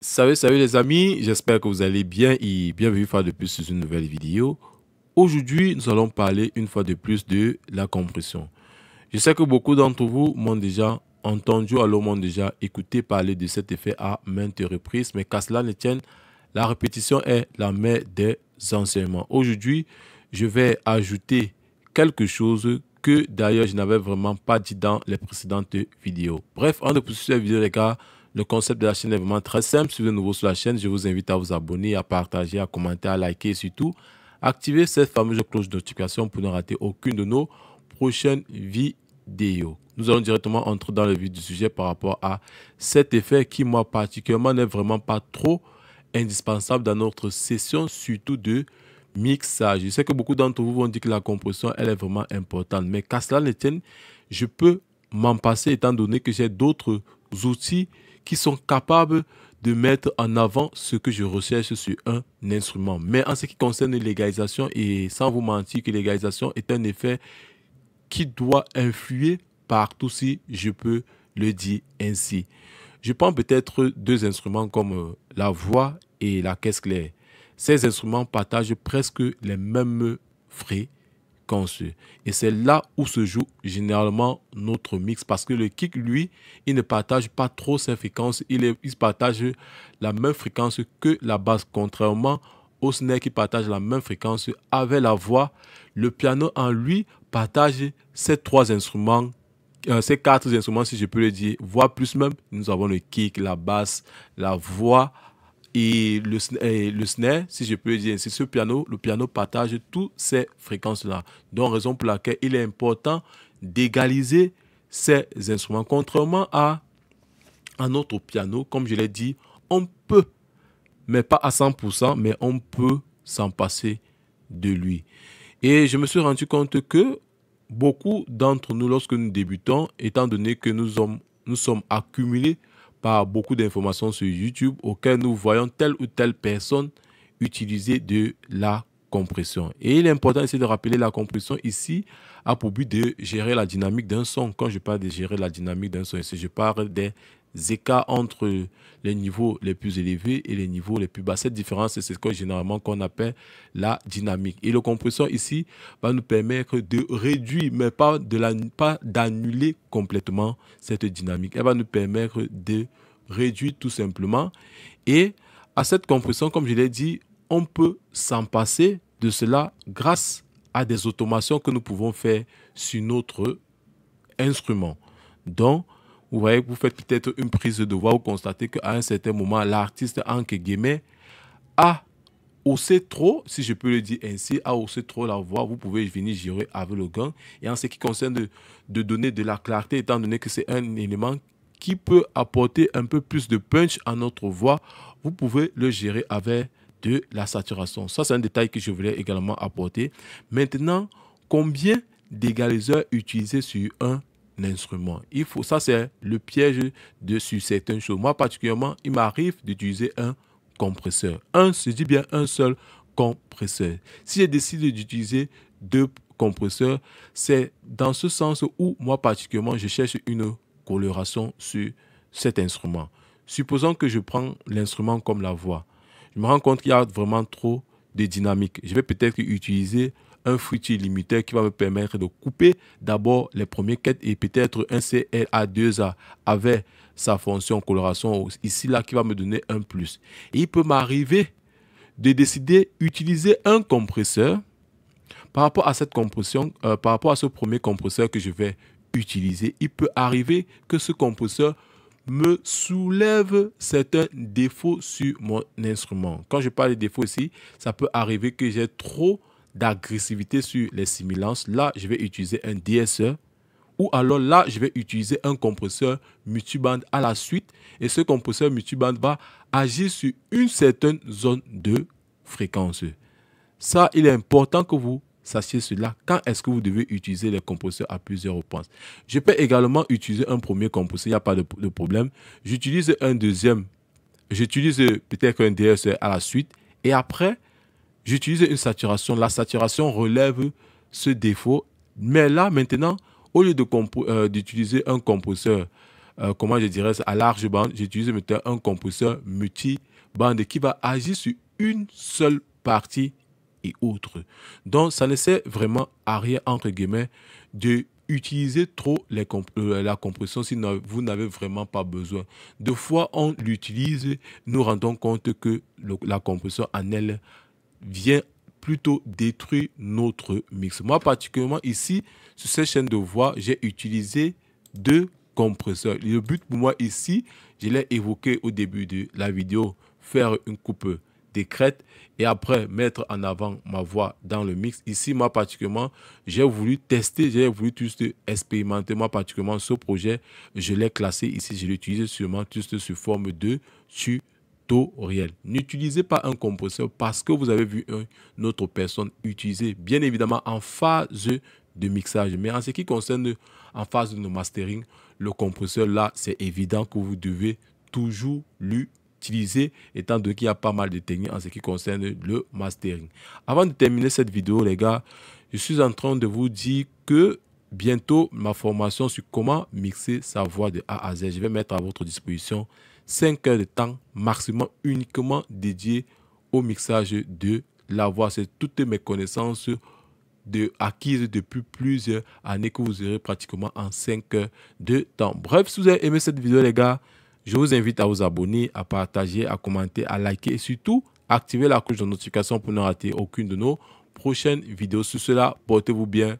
Salut les amis, j'espère que vous allez bien et bienvenue une fois de plus sur une nouvelle vidéo. Aujourd'hui, nous allons parler une fois de plus de la compression. Je sais que beaucoup d'entre vous m'ont déjà entendu, alors m'ont déjà écouté parler de cet effet à maintes reprises, mais qu'à cela ne tienne, la répétition est la mère des enseignements. Aujourd'hui, je vais ajouter quelque chose que d'ailleurs je n'avais vraiment pas dit dans les précédentes vidéos. Bref, avant de poursuivre cette vidéo les gars, le concept de la chaîne est vraiment très simple. Si vous êtes nouveau sur la chaîne, je vous invite à vous abonner, à partager, à commenter, à liker et surtout activer cette fameuse cloche de notification pour ne rater aucune de nos prochaines vidéos. Nous allons directement entrer dans le vif du sujet par rapport à cet effet qui, moi particulièrement, n'est vraiment pas trop indispensable dans notre session, surtout de mixage. Je sais que beaucoup d'entre vous vont dire que la compression, elle est vraiment importante, mais qu'à cela ne tienne, je peux m'en passer étant donné que j'ai d'autres outils qui sont capables de mettre en avant ce que je recherche sur un instrument. Mais en ce qui concerne l'égalisation, et sans vous mentir que l'égalisation est un effet qui doit influer partout, si je peux le dire ainsi. Je prends peut-être deux instruments comme la voix et la caisse claire. Ces instruments partagent presque les mêmes fréquences. Et c'est là où se joue généralement notre mix. Parce que le kick, lui, il ne partage pas trop ses fréquences. Il partage la même fréquence que la basse. Contrairement au snare qui partage la même fréquence avec la voix, le piano en lui partage ces trois instruments, ces quatre instruments, si je peux le dire, voix plus même. Nous avons le kick, la basse, la voix et le snare, si je peux le dire ainsi. Le piano partage toutes ces fréquences-là. Donc, raison pour laquelle il est important d'égaliser ces instruments. Contrairement à notre piano, comme je l'ai dit, on peut, mais pas à 100%, mais on peut s'en passer de lui. Et je me suis rendu compte que beaucoup d'entre nous, lorsque nous débutons, étant donné que nous sommes accumulés par beaucoup d'informations sur YouTube auxquelles nous voyons telle ou telle personne utiliser de la compression. Et il est important ici de rappeler la compression ici a pour but de gérer la dynamique d'un son. Quand je parle de gérer la dynamique d'un son, ici je parle des écarts entre les niveaux les plus élevés et les niveaux les plus bas. Cette différence, c'est ce que généralement qu'on appelle la dynamique. Et le compresseur ici va nous permettre de réduire, mais pas d'annuler complètement cette dynamique. Elle va nous permettre de réduire tout simplement. Et à cette compression, comme je l'ai dit, on peut s'en passer de cela grâce à des automations que nous pouvons faire sur notre instrument. Donc, vous voyez, vous faites peut-être une prise de voix, vous constatez qu'à un certain moment, l'artiste, entre guillemets, a haussé trop, si je peux le dire ainsi, a haussé trop la voix. Vous pouvez venir gérer avec le gain. Et en ce qui concerne de donner de la clarté, étant donné que c'est un élément qui peut apporter un peu plus de punch à notre voix, vous pouvez le gérer avec de la saturation. Ça, c'est un détail que je voulais également apporter. Maintenant, combien d'égaliseurs utiliser sur un instrument? Ça, c'est le piège sur certaines choses. Moi, particulièrement, il m'arrive d'utiliser un compresseur. Je dis bien un seul compresseur. Si j'ai décidé d'utiliser deux compresseurs, c'est dans ce sens où, moi, particulièrement, je cherche une coloration sur cet instrument. Supposons que je prends l'instrument comme la voix. Je me rends compte qu'il y a vraiment trop de dynamique. Je vais peut-être utiliser un fruitier limiter qui va me permettre de couper d'abord les premiers quêtes et peut-être un CLA2A avec sa fonction coloration ici là qui va me donner un plus. Et il peut m'arriver de décider d'utiliser un compresseur par rapport à cette compression, par rapport à ce premier compresseur que je vais utiliser. Il peut arriver que ce compresseur me soulève certains défauts sur mon instrument. Quand je parle de défauts ici, ça peut arriver que j'ai trop d'agressivité sur les simulances. Là, je vais utiliser un DSE. Ou alors là, je vais utiliser un compresseur multiband à la suite. Et ce compresseur multiband va agir sur une certaine zone de fréquence. Ça, il est important que vous sachiez cela. Quand est-ce que vous devez utiliser les compresseurs à plusieurs reprises? Je peux également utiliser un premier compresseur, il n'y a pas de problème. J'utilise un deuxième. J'utilise peut-être un DSR à la suite. Et après, j'utilise une saturation. La saturation relève ce défaut. Mais là, maintenant, au lieu d'utiliser un compresseur comment je dirais ça, à large bande, j'utilise maintenant un compresseur multi-bande qui va agir sur une seule partie et autre. Donc, ça ne sert vraiment à rien, entre guillemets, de utiliser trop la compression si vous n'avez vraiment pas besoin. Deux fois, on l'utilise, nous rendons compte que la compression en elle vient plutôt détruire notre mix. Moi, particulièrement ici, sur cette chaîne de voix, j'ai utilisé deux compresseurs. Le but pour moi ici, je l'ai évoqué au début de la vidéo, faire une coupe discrète et après mettre en avant ma voix dans le mix. Ici, moi particulièrement, j'ai voulu tester, j'ai voulu juste expérimenter. Moi particulièrement, ce projet, je l'ai classé ici, je l'ai utilisé sûrement juste sous forme de tutoriel. N'utilisez pas un compresseur parce que vous avez vu une autre personne utiliser, bien évidemment en phase de mixage. Mais en ce qui concerne en phase de mastering, le compresseur là, c'est évident que vous devez toujours l'utiliser étant donné qu'il y a pas mal de techniques en ce qui concerne le mastering. Avant de terminer cette vidéo, les gars, je suis en train de vous dire que bientôt ma formation sur comment mixer sa voix de A à Z. Je vais mettre à votre disposition 5 heures de temps maximum uniquement dédié au mixage de la voix. C'est toutes mes connaissances acquises depuis plusieurs années que vous aurez pratiquement en 5 heures de temps. Bref, si vous avez aimé cette vidéo, les gars, je vous invite à vous abonner, à partager, à commenter, à liker et surtout activer la cloche de notification pour ne rater aucune de nos prochaines vidéos. Sur cela, portez-vous bien.